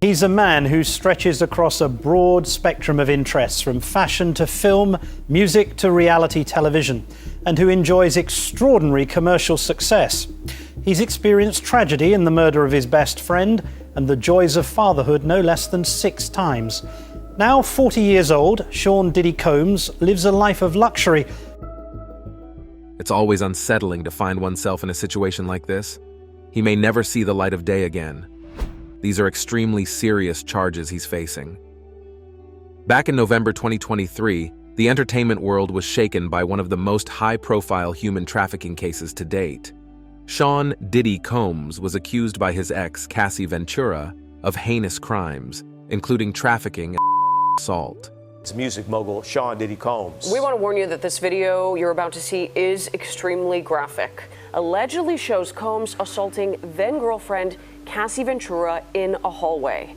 He's a man who stretches across a broad spectrum of interests, from fashion to film, music to reality television, and who enjoys extraordinary commercial success. He's experienced tragedy in the murder of his best friend and the joys of fatherhood no less than 6 times. Now 40 years old, Sean Diddy Combs lives a life of luxury. It's always unsettling to find oneself in a situation like this. He may never see the light of day again. These are extremely serious charges he's facing. Back in November 2023, the entertainment world was shaken by one of the most high-profile human trafficking cases to date. Sean Diddy Combs was accused by his ex, Cassie Ventura, of heinous crimes, including trafficking and assault. It's music mogul Sean Diddy Combs. We want to warn you that this video you're about to see is extremely graphic. Allegedly shows Combs assaulting then-girlfriend Cassie Ventura in a hallway.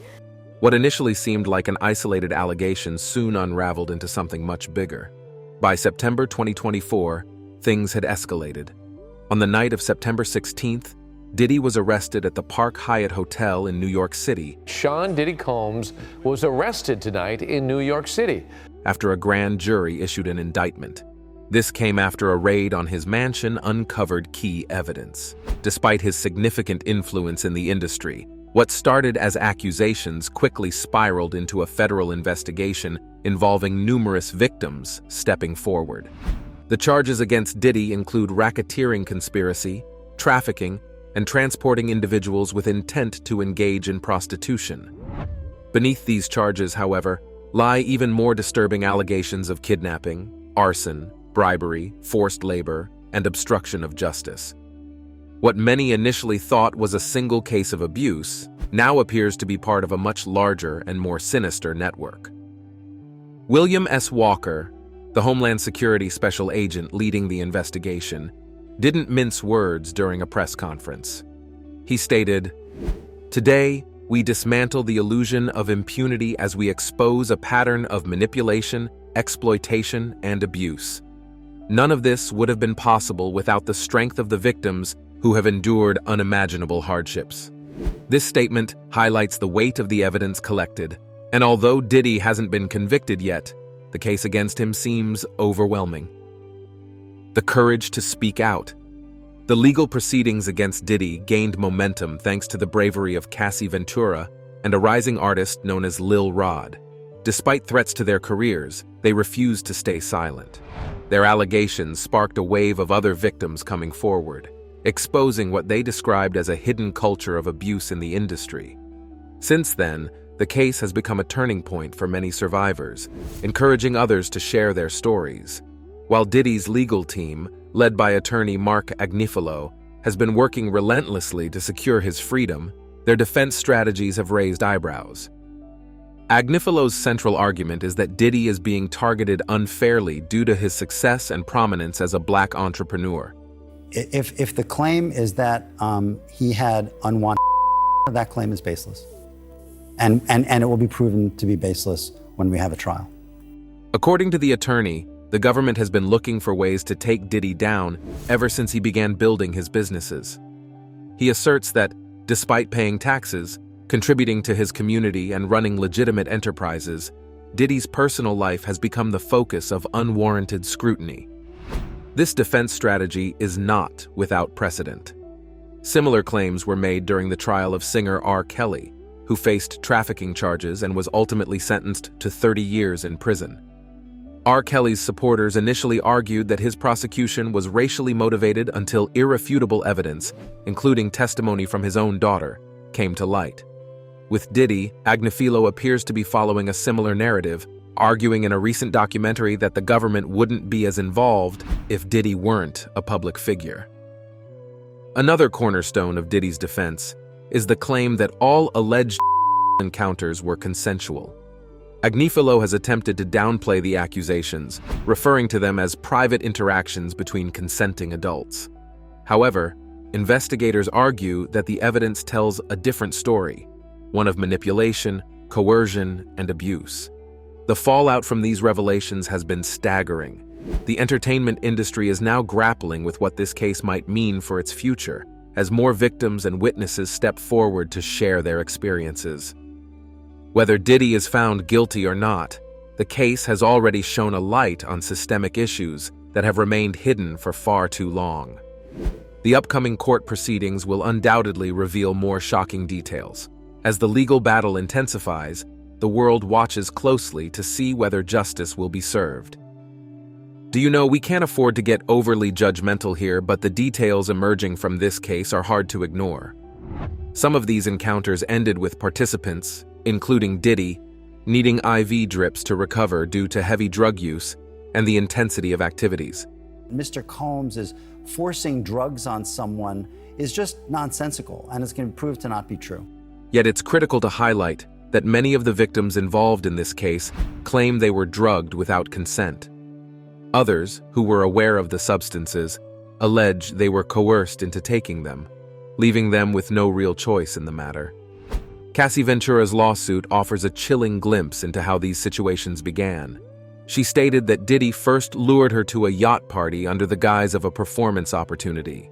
What initially seemed like an isolated allegation soon unraveled into something much bigger. By September 2024, things had escalated. On the night of September 16th, Diddy was arrested at the Park Hyatt Hotel in New York City. Sean Diddy Combs was arrested tonight in New York City after a grand jury issued an indictment. This came after a raid on his mansion uncovered key evidence. Despite his significant influence in the industry, what started as accusations quickly spiraled into a federal investigation involving numerous victims stepping forward. The charges against Diddy include racketeering conspiracy, trafficking, and transporting individuals with intent to engage in prostitution. Beneath these charges, however, lie even more disturbing allegations of kidnapping, arson, bribery, forced labor, and obstruction of justice. What many initially thought was a single case of abuse now appears to be part of a much larger and more sinister network. William S. Walker, the Homeland Security Special Agent leading the investigation, didn't mince words during a press conference. He stated, "Today, we dismantle the illusion of impunity as we expose a pattern of manipulation, exploitation, and abuse. None of this would have been possible without the strength of the victims who have endured unimaginable hardships." This statement highlights the weight of the evidence collected, and although Diddy hasn't been convicted yet, the case against him seems overwhelming. The courage to speak out. The legal proceedings against Diddy gained momentum thanks to the bravery of Cassie Ventura and a rising artist known as Lil Rod. Despite threats to their careers, they refused to stay silent. Their allegations sparked a wave of other victims coming forward, exposing what they described as a hidden culture of abuse in the industry. Since then, the case has become a turning point for many survivors, encouraging others to share their stories. While Diddy's legal team, led by attorney Mark Agnifilo, has been working relentlessly to secure his freedom, their defense strategies have raised eyebrows. Agnifilo's central argument is that Diddy is being targeted unfairly due to his success and prominence as a black entrepreneur. If the claim is that he had unwanted, that claim is baseless. And it will be proven to be baseless when we have a trial. According to the attorney, the government has been looking for ways to take Diddy down ever since he began building his businesses. He asserts that, despite paying taxes, contributing to his community and running legitimate enterprises, Diddy's personal life has become the focus of unwarranted scrutiny. This defense strategy is not without precedent. Similar claims were made during the trial of singer R. Kelly, who faced trafficking charges and was ultimately sentenced to 30 years in prison. R. Kelly's supporters initially argued that his prosecution was racially motivated until irrefutable evidence, including testimony from his own daughter, came to light. With Diddy, Agnifilo appears to be following a similar narrative, arguing in a recent documentary that the government wouldn't be as involved if Diddy weren't a public figure. Another cornerstone of Diddy's defense is the claim that all alleged encounters were consensual. Agnifilo has attempted to downplay the accusations, referring to them as private interactions between consenting adults. However, investigators argue that the evidence tells a different story, one of manipulation, coercion, and abuse. The fallout from these revelations has been staggering. The entertainment industry is now grappling with what this case might mean for its future, as more victims and witnesses step forward to share their experiences. Whether Diddy is found guilty or not, the case has already shone a light on systemic issues that have remained hidden for far too long. The upcoming court proceedings will undoubtedly reveal more shocking details. As the legal battle intensifies, the world watches closely to see whether justice will be served. Do you know, we can't afford to get overly judgmental here, but the details emerging from this case are hard to ignore. Some of these encounters ended with participants, including Diddy, needing IV drips to recover due to heavy drug use and the intensity of activities. Mr. Combs is forcing drugs on someone is just nonsensical, and it's going to prove to not be true. Yet it's critical to highlight that many of the victims involved in this case claim they were drugged without consent. Others, who were aware of the substances, allege they were coerced into taking them, leaving them with no real choice in the matter. Cassie Ventura's lawsuit offers a chilling glimpse into how these situations began. She stated that Diddy first lured her to a yacht party under the guise of a performance opportunity.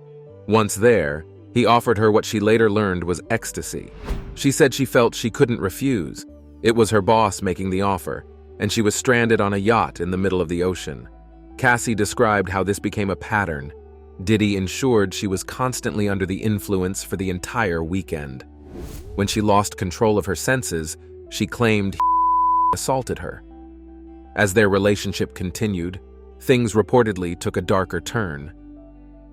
Once there, he offered her what she later learned was ecstasy. She said she felt she couldn't refuse. It was her boss making the offer, and she was stranded on a yacht in the middle of the ocean. Cassie described how this became a pattern. Diddy ensured she was constantly under the influence for the entire weekend. When she lost control of her senses, she claimed he assaulted her. As their relationship continued, things reportedly took a darker turn.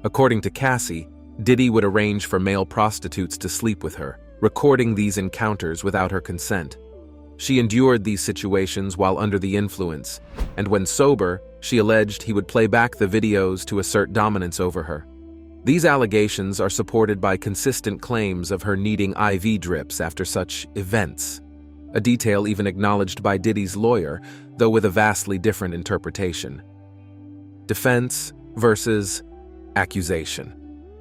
According to Cassie, Diddy would arrange for male prostitutes to sleep with her, recording these encounters without her consent. She endured these situations while under the influence, and when sober, she alleged he would play back the videos to assert dominance over her. These allegations are supported by consistent claims of her needing IV drips after such events, a detail even acknowledged by Diddy's lawyer, though with a vastly different interpretation. Defense versus accusation.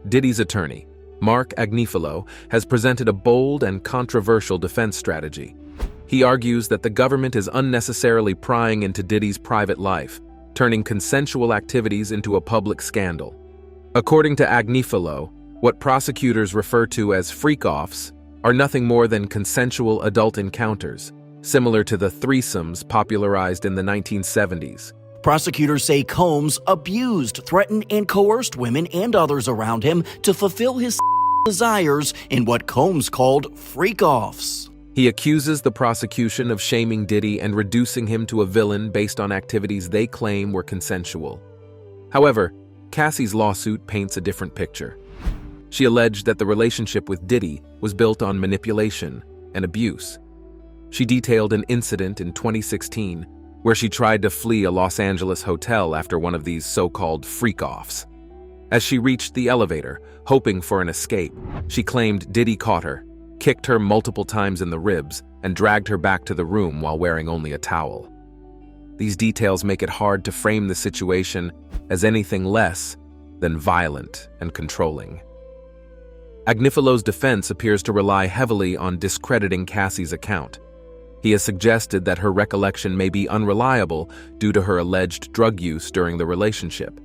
Diddy's attorney, Mark Agnifilo, has presented a bold and controversial defense strategy. He argues that the government is unnecessarily prying into Diddy's private life, turning consensual activities into a public scandal. According to Agnifilo, what prosecutors refer to as freak-offs are nothing more than consensual adult encounters, similar to the threesomes popularized in the 1970s. Prosecutors say Combs abused, threatened, and coerced women and others around him to fulfill his desires in what Combs called freak-offs. He accuses the prosecution of shaming Diddy and reducing him to a villain based on activities they claim were consensual. However, Cassie's lawsuit paints a different picture. She alleged that the relationship with Diddy was built on manipulation and abuse. She detailed an incident in 2016 where she tried to flee a Los Angeles hotel after one of these so-called freak-offs. As she reached the elevator, hoping for an escape, she claimed Diddy caught her, kicked her multiple times in the ribs, and dragged her back to the room while wearing only a towel. These details make it hard to frame the situation as anything less than violent and controlling. Agnifilo's defense appears to rely heavily on discrediting Cassie's account. He has suggested that her recollection may be unreliable due to her alleged drug use during the relationship.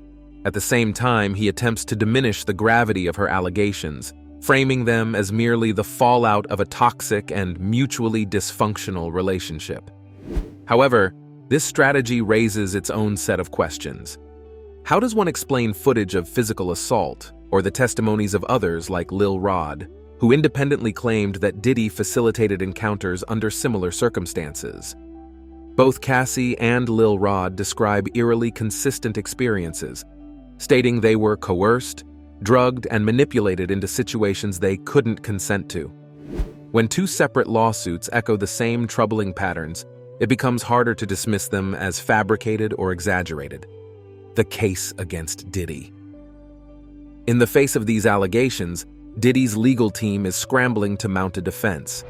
At the same time, he attempts to diminish the gravity of her allegations, framing them as merely the fallout of a toxic and mutually dysfunctional relationship. However, this strategy raises its own set of questions. How does one explain footage of physical assault or the testimonies of others like Lil Rod, who independently claimed that Diddy facilitated encounters under similar circumstances? Both Cassie and Lil Rod describe eerily consistent experiences, stating they were coerced, drugged, and manipulated into situations they couldn't consent to. When two separate lawsuits echo the same troubling patterns, it becomes harder to dismiss them as fabricated or exaggerated. The case against Diddy. In the face of these allegations, Diddy's legal team is scrambling to mount a defense.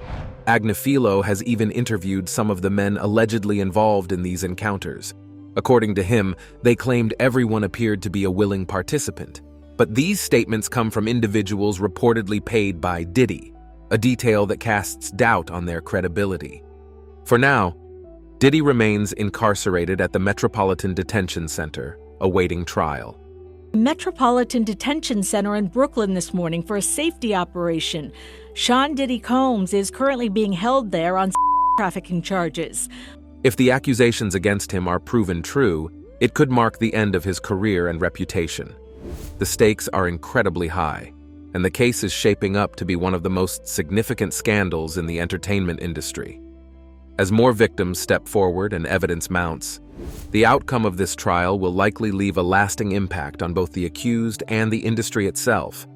Agnifilo has even interviewed some of the men allegedly involved in these encounters. According to him, they claimed everyone appeared to be a willing participant. But these statements come from individuals reportedly paid by Diddy, a detail that casts doubt on their credibility. For now, Diddy remains incarcerated at the Metropolitan Detention Center, awaiting trial. Metropolitan Detention Center in Brooklyn this morning for a safety operation. Sean Diddy Combs is currently being held there on trafficking charges. If the accusations against him are proven true, it could mark the end of his career and reputation. The stakes are incredibly high, and the case is shaping up to be one of the most significant scandals in the entertainment industry. As more victims step forward and evidence mounts, the outcome of this trial will likely leave a lasting impact on both the accused and the industry itself.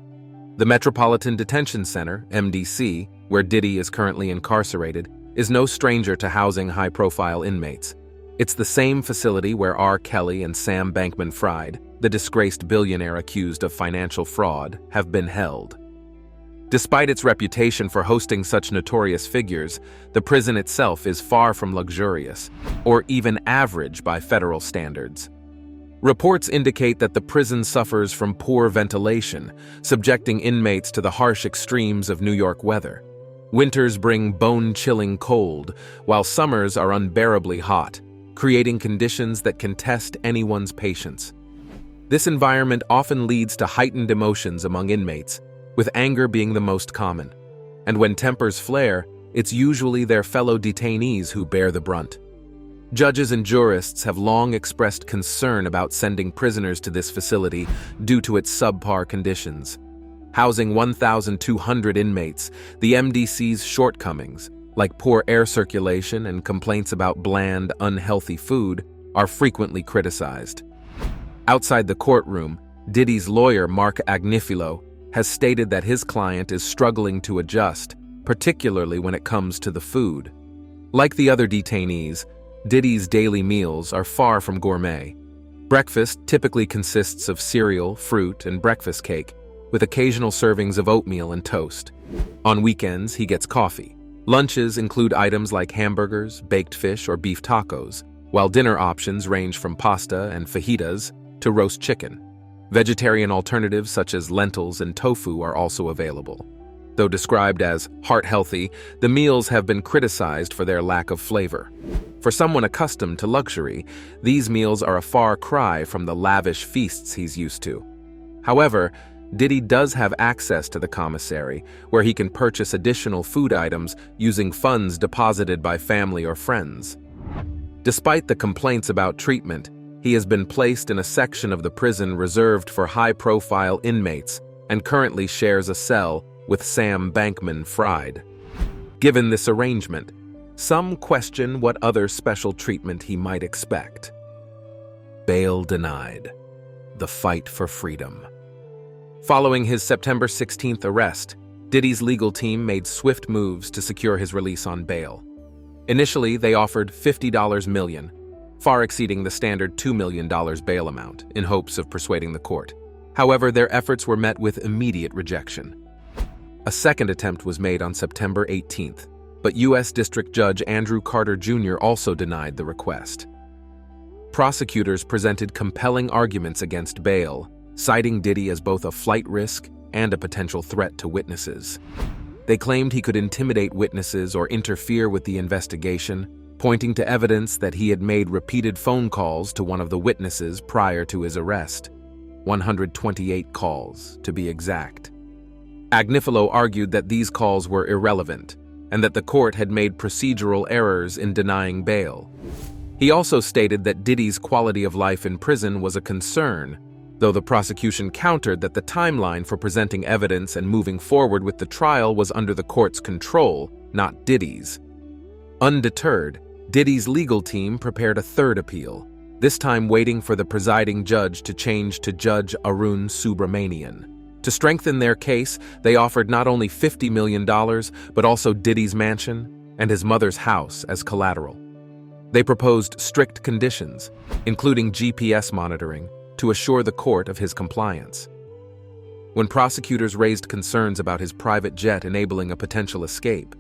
The Metropolitan Detention Center, MDC, where Diddy is currently incarcerated, is no stranger to housing high-profile inmates. It's the same facility where R. Kelly and Sam Bankman-Fried, the disgraced billionaire accused of financial fraud, have been held. Despite its reputation for hosting such notorious figures, the prison itself is far from luxurious, or even average by federal standards. Reports indicate that the prison suffers from poor ventilation, subjecting inmates to the harsh extremes of New York weather. Winters bring bone-chilling cold, while summers are unbearably hot, creating conditions that can test anyone's patience. This environment often leads to heightened emotions among inmates, with anger being the most common. And when tempers flare, it's usually their fellow detainees who bear the brunt. Judges and jurists have long expressed concern about sending prisoners to this facility due to its subpar conditions. Housing 1,200 inmates, the MDC's shortcomings, like poor air circulation and complaints about bland, unhealthy food, are frequently criticized. Outside the courtroom, Diddy's lawyer, Mark Agnifilo, has stated that his client is struggling to adjust, particularly when it comes to the food. Like the other detainees, Diddy's daily meals are far from gourmet. Breakfast typically consists of cereal, fruit, and breakfast cake, with occasional servings of oatmeal and toast. On weekends, he gets coffee. Lunches include items like hamburgers, baked fish, or beef tacos, while dinner options range from pasta and fajitas to roast chicken. Vegetarian alternatives such as lentils and tofu are also available. Though described as heart-healthy, the meals have been criticized for their lack of flavor. For someone accustomed to luxury, these meals are a far cry from the lavish feasts he's used to. However, Diddy does have access to the commissary, where he can purchase additional food items using funds deposited by family or friends. Despite the complaints about treatment, he has been placed in a section of the prison reserved for high-profile inmates and currently shares a cell with Sam Bankman-Fried. Given this arrangement, some question what other special treatment he might expect. Bail denied. The fight for freedom. Following his September 16th arrest, Diddy's legal team made swift moves to secure his release on bail. Initially, they offered $50 million, far exceeding the standard $2 million bail amount, in hopes of persuading the court. However, their efforts were met with immediate rejection. A second attempt was made on September 18th, but U.S. District Judge Andrew Carter Jr. also denied the request. Prosecutors presented compelling arguments against bail, citing Diddy as both a flight risk and a potential threat to witnesses. They claimed he could intimidate witnesses or interfere with the investigation, pointing to evidence that he had made repeated phone calls to one of the witnesses prior to his arrest. 128 calls, to be exact. Agnifilo argued that these calls were irrelevant and that the court had made procedural errors in denying bail. He also stated that Diddy's quality of life in prison was a concern, though the prosecution countered that the timeline for presenting evidence and moving forward with the trial was under the court's control, not Diddy's. Undeterred, Diddy's legal team prepared a third appeal, this time waiting for the presiding judge to change to Judge Arun Subramanian. To strengthen their case, they offered not only $50 million, but also Diddy's mansion and his mother's house as collateral. They proposed strict conditions, including GPS monitoring, to assure the court of his compliance. When prosecutors raised concerns about his private jet enabling a potential escape,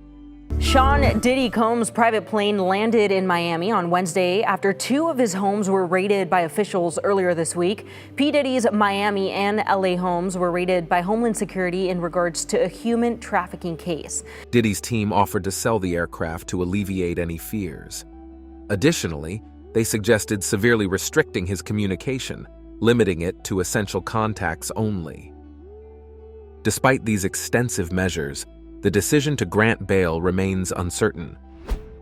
Sean Diddy Combs' private plane landed in Miami on Wednesday after two of his homes were raided by officials earlier this week. P. Diddy's Miami and LA homes were raided by Homeland Security in regards to a human trafficking case. Diddy's team offered to sell the aircraft to alleviate any fears. Additionally, they suggested severely restricting his communication, limiting it to essential contacts only. Despite these extensive measures, the decision to grant bail remains uncertain.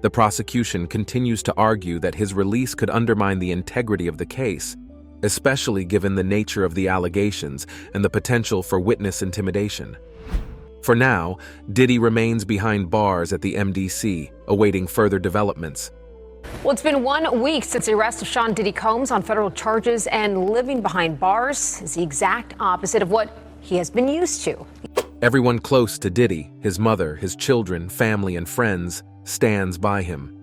The prosecution continues to argue that his release could undermine the integrity of the case, especially given the nature of the allegations and the potential for witness intimidation. For now, Diddy remains behind bars at the MDC, awaiting further developments. Well, it's been 1 week since the arrest of Sean Diddy Combs on federal charges, and living behind bars is the exact opposite of what he has been used to. Everyone close to Diddy, his mother, his children, family, and friends, stands by him.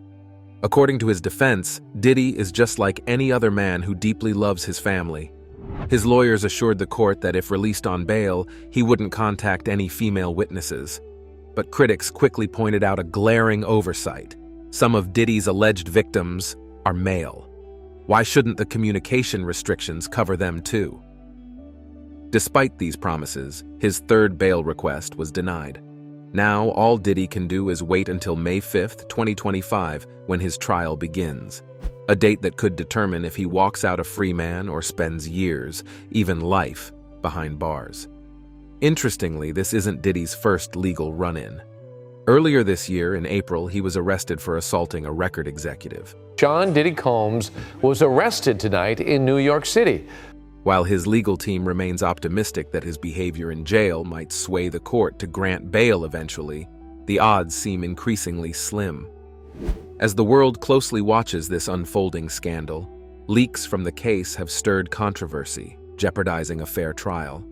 According to his defense, Diddy is just like any other man who deeply loves his family. His lawyers assured the court that if released on bail, he wouldn't contact any female witnesses. But critics quickly pointed out a glaring oversight. Some of Diddy's alleged victims are male. Why shouldn't the communication restrictions cover them too? Despite these promises, his third bail request was denied. Now, all Diddy can do is wait until May 5, 2025, when his trial begins, a date that could determine if he walks out a free man or spends years, even life, behind bars. Interestingly, this isn't Diddy's first legal run-in. Earlier this year, in April, he was arrested for assaulting a record executive. Sean Diddy Combs was arrested tonight in New York City. While his legal team remains optimistic that his behavior in jail might sway the court to grant bail eventually, the odds seem increasingly slim. As the world closely watches this unfolding scandal, leaks from the case have stirred controversy, jeopardizing a fair trial.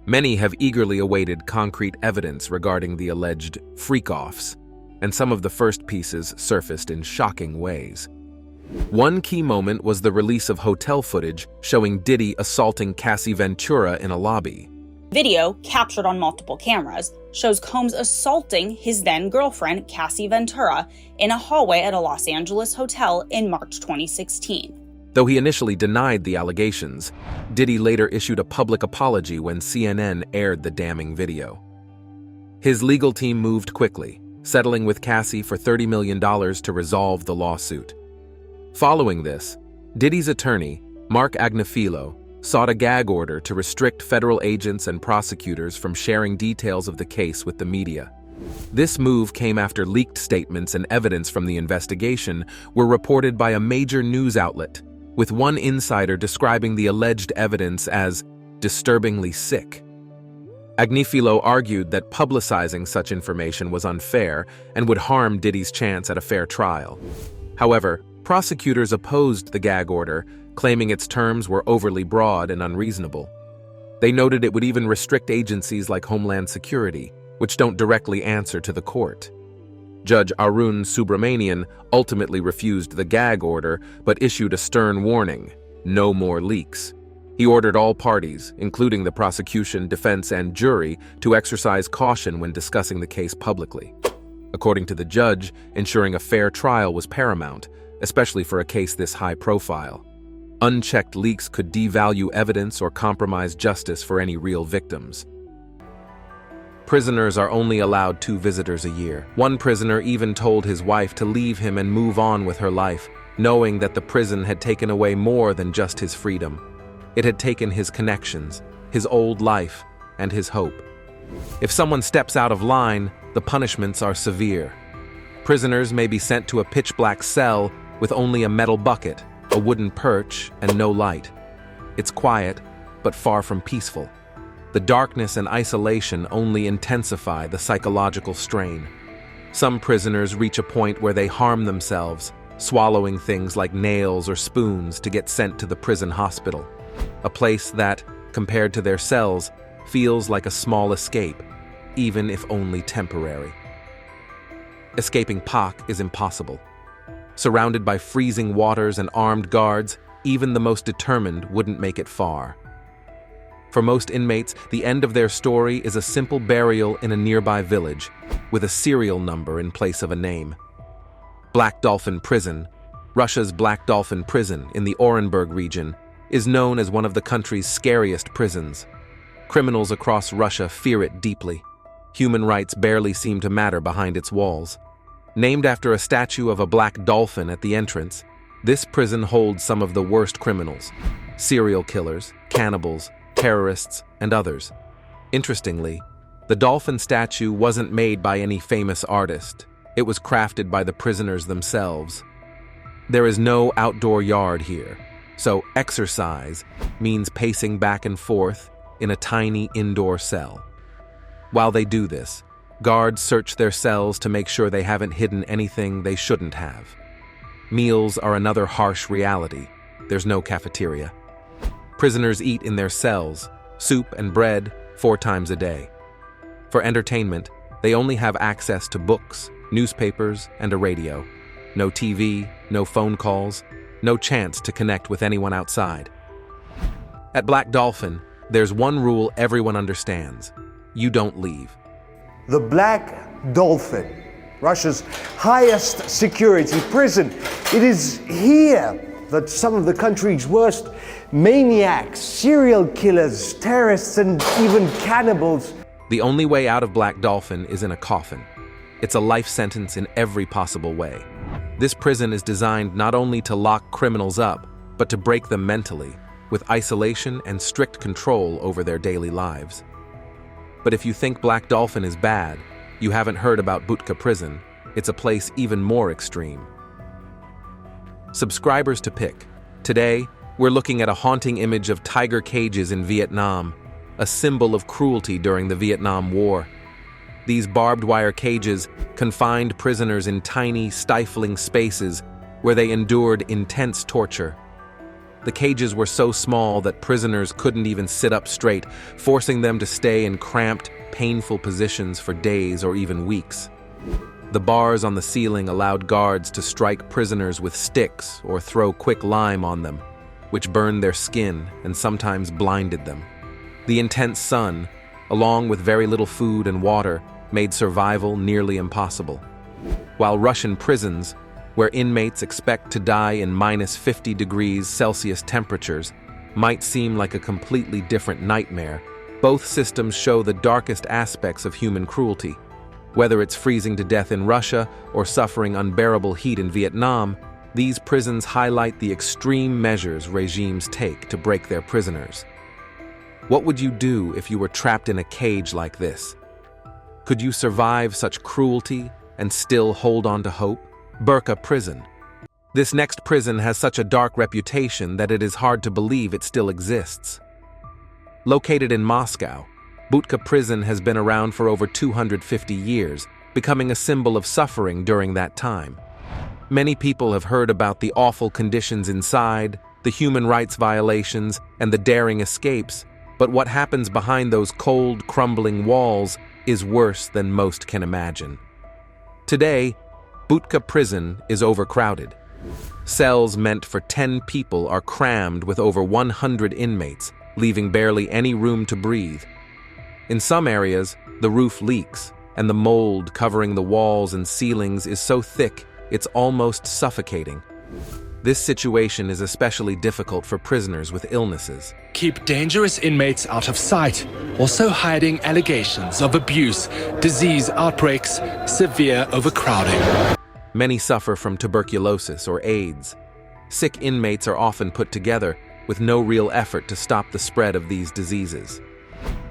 Many have eagerly awaited concrete evidence regarding the alleged freak-offs, and some of the first pieces surfaced in shocking ways. One key moment was the release of hotel footage showing Diddy assaulting Cassie Ventura in a lobby. Video, captured on multiple cameras, shows Combs assaulting his then-girlfriend Cassie Ventura in a hallway at a Los Angeles hotel in March 2016. Though he initially denied the allegations, Diddy later issued a public apology when CNN aired the damning video. His legal team moved quickly, settling with Cassie for $30 million to resolve the lawsuit. Following this, Diddy's attorney, Mark Agnifilo, sought a gag order to restrict federal agents and prosecutors from sharing details of the case with the media. This move came after leaked statements and evidence from the investigation were reported by a major news outlet, with one insider describing the alleged evidence as disturbingly sick. Agnifilo argued that publicizing such information was unfair and would harm Diddy's chance at a fair trial. However, prosecutors opposed the gag order, claiming its terms were overly broad and unreasonable. They noted it would even restrict agencies like Homeland Security, which don't directly answer to the court. Judge Arun Subramanian ultimately refused the gag order but issued a stern warning: no more leaks. He ordered all parties, including the prosecution, defense, and jury, to exercise caution when discussing the case publicly. According to the judge, ensuring a fair trial was paramount, especially for a case this high profile. Unchecked leaks could devalue evidence or compromise justice for any real victims. Prisoners are only allowed 2 visitors a year. One prisoner even told his wife to leave him and move on with her life, knowing that the prison had taken away more than just his freedom. It had taken his connections, his old life, and his hope. If someone steps out of line, the punishments are severe. Prisoners may be sent to a pitch-black cell with only a metal bucket, a wooden perch, and no light. It's quiet, but far from peaceful. The darkness and isolation only intensify the psychological strain. Some prisoners reach a point where they harm themselves, swallowing things like nails or spoons to get sent to the prison hospital, a place that, compared to their cells, feels like a small escape, even if only temporary. Escaping Pac is impossible. Surrounded by freezing waters and armed guards, even the most determined wouldn't make it far. For most inmates, the end of their story is a simple burial in a nearby village, with a serial number in place of a name. Black Dolphin Prison, Russia's Black Dolphin Prison in the Orenburg region, is known as one of the country's scariest prisons. Criminals across Russia fear it deeply. Human rights barely seem to matter behind its walls. Named after a statue of a black dolphin at the entrance, this prison holds some of the worst criminals: serial killers, cannibals, terrorists, and others. Interestingly, the dolphin statue wasn't made by any famous artist. It was crafted by the prisoners themselves. There is no outdoor yard here, so exercise means pacing back and forth in a tiny indoor cell. While they do this, guards search their cells to make sure they haven't hidden anything they shouldn't have. Meals are another harsh reality. There's no cafeteria. Prisoners eat in their cells, soup and bread 4 times a day. For entertainment, they only have access to books, newspapers, and a radio. No TV, no phone calls, no chance to connect with anyone outside. At Black Dolphin, there's one rule everyone understands. You don't leave. The Black Dolphin, Russia's highest security prison. It is here that some of the country's worst maniacs, serial killers, terrorists, and even cannibals. The only way out of Black Dolphin is in a coffin. It's a life sentence in every possible way. This prison is designed not only to lock criminals up, but to break them mentally, with isolation and strict control over their daily lives. But if you think Black Dolphin is bad, you haven't heard about Butka Prison. It's a place even more extreme. Subscribers to Pick. Today, we're looking at a haunting image of tiger cages in Vietnam, a symbol of cruelty during the Vietnam War. These barbed wire cages confined prisoners in tiny, stifling spaces where they endured intense torture. The cages were so small that prisoners couldn't even sit up straight, forcing them to stay in cramped, painful positions for days or even weeks. The bars on the ceiling allowed guards to strike prisoners with sticks or throw quick lime on them, which burned their skin and sometimes blinded them. The intense sun, along with very little food and water, made survival nearly impossible. While Russian prisons, where inmates expect to die in -50 degrees Celsius temperatures, might seem like a completely different nightmare, both systems show the darkest aspects of human cruelty. Whether it's freezing to death in Russia or suffering unbearable heat in Vietnam, these prisons highlight the extreme measures regimes take to break their prisoners. What would you do if you were trapped in a cage like this? Could you survive such cruelty and still hold on to hope? Butka Prison. This next prison has such a dark reputation that it is hard to believe it still exists. Located in Moscow, Butka Prison has been around for over 250 years, becoming a symbol of suffering during that time. Many people have heard about the awful conditions inside, the human rights violations, and the daring escapes, but what happens behind those cold, crumbling walls is worse than most can imagine. Today, Butka Prison is overcrowded. Cells meant for 10 people are crammed with over 100 inmates, leaving barely any room to breathe. In some areas, the roof leaks, and the mold covering the walls and ceilings is so thick it's almost suffocating. This situation is especially difficult for prisoners with illnesses. Keep dangerous inmates out of sight, also hiding allegations of abuse, disease outbreaks, severe overcrowding. Many suffer from tuberculosis or AIDS. Sick inmates are often put together with no real effort to stop the spread of these diseases.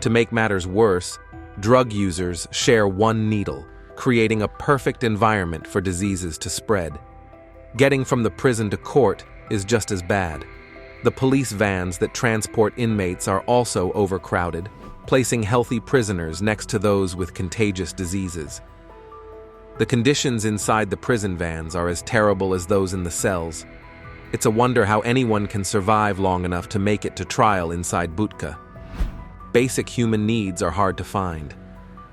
To make matters worse, drug users share one needle, creating a perfect environment for diseases to spread. Getting from the prison to court is just as bad. The police vans that transport inmates are also overcrowded, placing healthy prisoners next to those with contagious diseases. The conditions inside the prison vans are as terrible as those in the cells. It's a wonder how anyone can survive long enough to make it to trial inside Butka. Basic human needs are hard to find.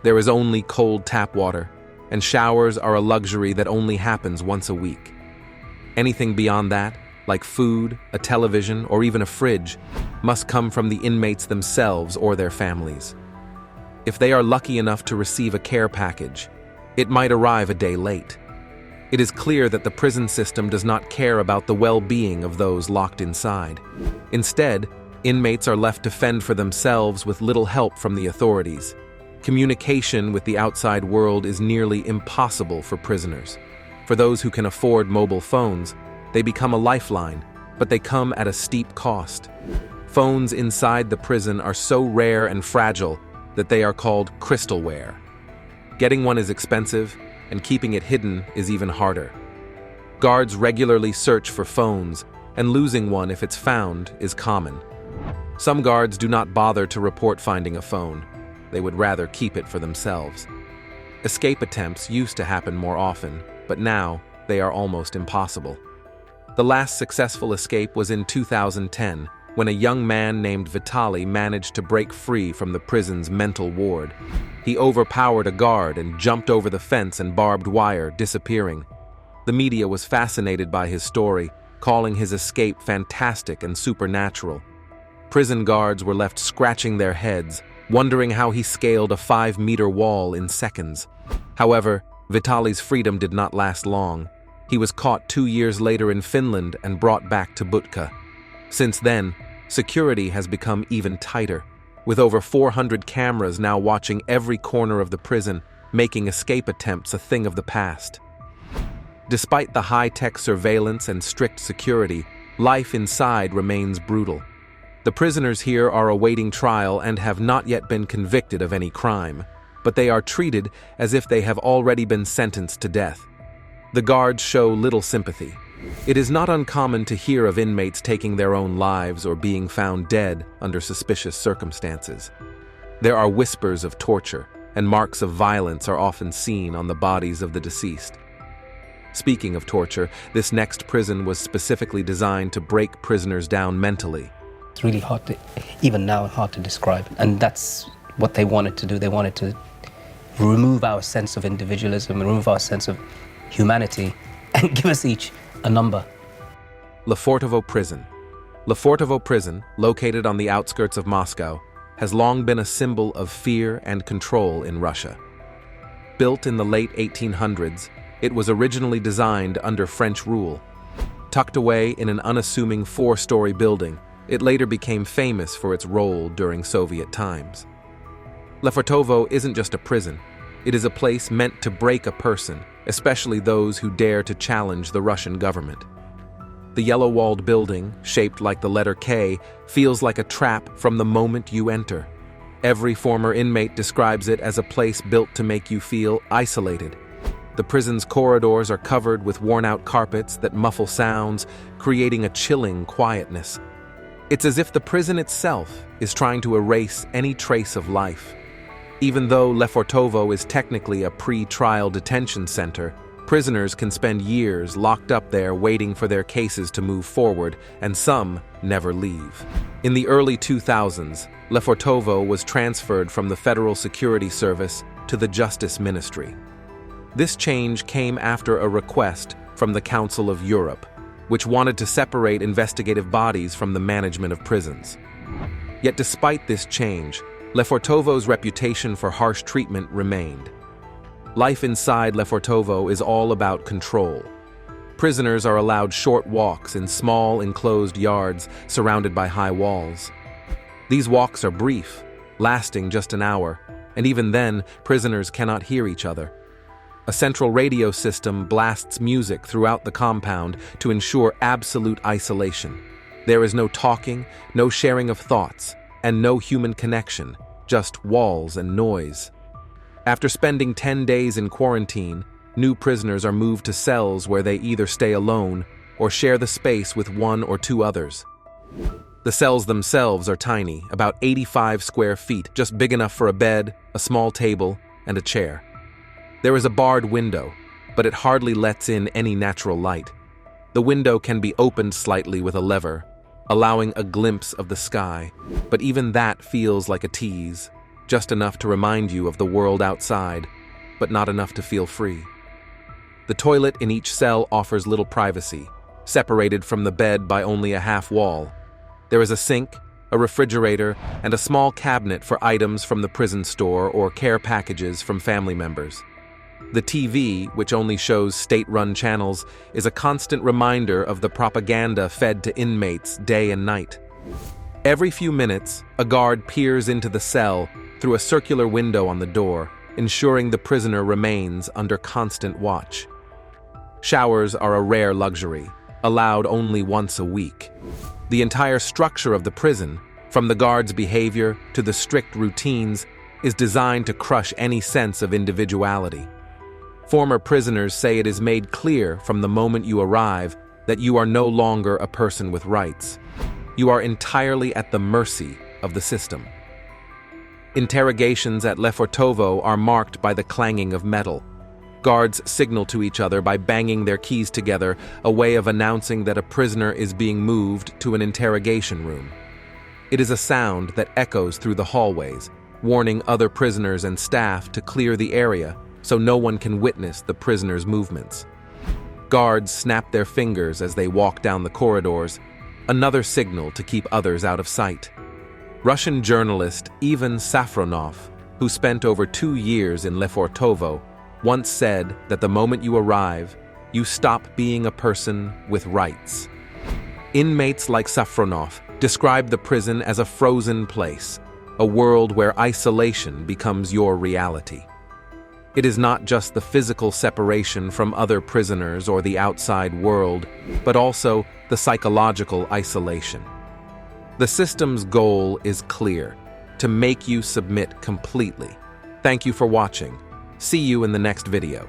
There is only cold tap water, and showers are a luxury that only happens once a week. Anything beyond that, like food, a television, or even a fridge, must come from the inmates themselves or their families. If they are lucky enough to receive a care package, it might arrive a day late. It is clear that the prison system does not care about the well-being of those locked inside. Instead, inmates are left to fend for themselves with little help from the authorities. Communication with the outside world is nearly impossible for prisoners. For those who can afford mobile phones, they become a lifeline, but they come at a steep cost. Phones inside the prison are so rare and fragile that they are called crystalware. Getting one is expensive, and keeping it hidden is even harder. Guards regularly search for phones, and losing one if it's found is common. Some guards do not bother to report finding a phone. They would rather keep it for themselves. Escape attempts used to happen more often, but now they are almost impossible. The last successful escape was in 2010, when a young man named Vitaly managed to break free from the prison's mental ward. He overpowered a guard and jumped over the fence and barbed wire, disappearing. The media was fascinated by his story, calling his escape fantastic and supernatural. Prison guards were left scratching their heads, wondering how he scaled a 5-meter wall in seconds. However, Vitaly's freedom did not last long. He was caught 2 years later in Finland and brought back to Butka. Since then, security has become even tighter, with over 400 cameras now watching every corner of the prison, making escape attempts a thing of the past. Despite the high-tech surveillance and strict security, life inside remains brutal. The prisoners here are awaiting trial and have not yet been convicted of any crime, but they are treated as if they have already been sentenced to death. The guards show little sympathy. It is not uncommon to hear of inmates taking their own lives or being found dead under suspicious circumstances. There are whispers of torture, and marks of violence are often seen on the bodies of the deceased. Speaking of torture, this next prison was specifically designed to break prisoners down mentally. It's really hard to, even now, hard to describe. And that's what they wanted to do. They wanted to remove our sense of individualism, remove our sense of humanity, and give us each a number. Lefortovo Prison. Lefortovo Prison, located on the outskirts of Moscow, has long been a symbol of fear and control in Russia. Built in the late 1800s, it was originally designed under French rule. Tucked away in an unassuming 4-story building, it later became famous for its role during Soviet times. Lefortovo isn't just a prison. It is a place meant to break a person, especially those who dare to challenge the Russian government. The yellow-walled building, shaped like the letter K, feels like a trap from the moment you enter. Every former inmate describes it as a place built to make you feel isolated. The prison's corridors are covered with worn-out carpets that muffle sounds, creating a chilling quietness. It's as if the prison itself is trying to erase any trace of life. Even though Lefortovo is technically a pre-trial detention center, prisoners can spend years locked up there waiting for their cases to move forward, and some never leave. In the early 2000s, Lefortovo was transferred from the Federal Security Service to the Justice Ministry. This change came after a request from the Council of Europe, which wanted to separate investigative bodies from the management of prisons. Yet despite this change, Lefortovo's reputation for harsh treatment remained. Life inside Lefortovo is all about control. Prisoners are allowed short walks in small enclosed yards surrounded by high walls. These walks are brief, lasting just an hour, and even then, prisoners cannot hear each other. A central radio system blasts music throughout the compound to ensure absolute isolation. There is no talking, no sharing of thoughts, and no human connection, just walls and noise. After spending 10 days in quarantine, new prisoners are moved to cells where they either stay alone or share the space with 1 or 2 others. The cells themselves are tiny, about 85 square feet, just big enough for a bed, a small table, and a chair. There is a barred window, but it hardly lets in any natural light. The window can be opened slightly with a lever, allowing a glimpse of the sky, but even that feels like a tease, just enough to remind you of the world outside, but not enough to feel free. The toilet in each cell offers little privacy, separated from the bed by only a half wall. There is a sink, a refrigerator, and a small cabinet for items from the prison store or care packages from family members. The TV, which only shows state-run channels, is a constant reminder of the propaganda fed to inmates day and night. Every few minutes, a guard peers into the cell through a circular window on the door, ensuring the prisoner remains under constant watch. Showers are a rare luxury, allowed only once a week. The entire structure of the prison, from the guards' behavior to the strict routines, is designed to crush any sense of individuality. Former prisoners say it is made clear from the moment you arrive that you are no longer a person with rights. You are entirely at the mercy of the system. Interrogations at Lefortovo are marked by the clanging of metal. Guards signal to each other by banging their keys together, a way of announcing that a prisoner is being moved to an interrogation room. It is a sound that echoes through the hallways, warning other prisoners and staff to clear the area so no one can witness the prisoner's movements. Guards snap their fingers as they walk down the corridors, another signal to keep others out of sight. Russian journalist Ivan Safronov, who spent over 2 years in Lefortovo, once said that the moment you arrive, you stop being a person with rights. Inmates like Safronov describe the prison as a frozen place, a world where isolation becomes your reality. It is not just the physical separation from other prisoners or the outside world, but also the psychological isolation. The system's goal is clear: to make you submit completely. Thank you for watching. See you in the next video.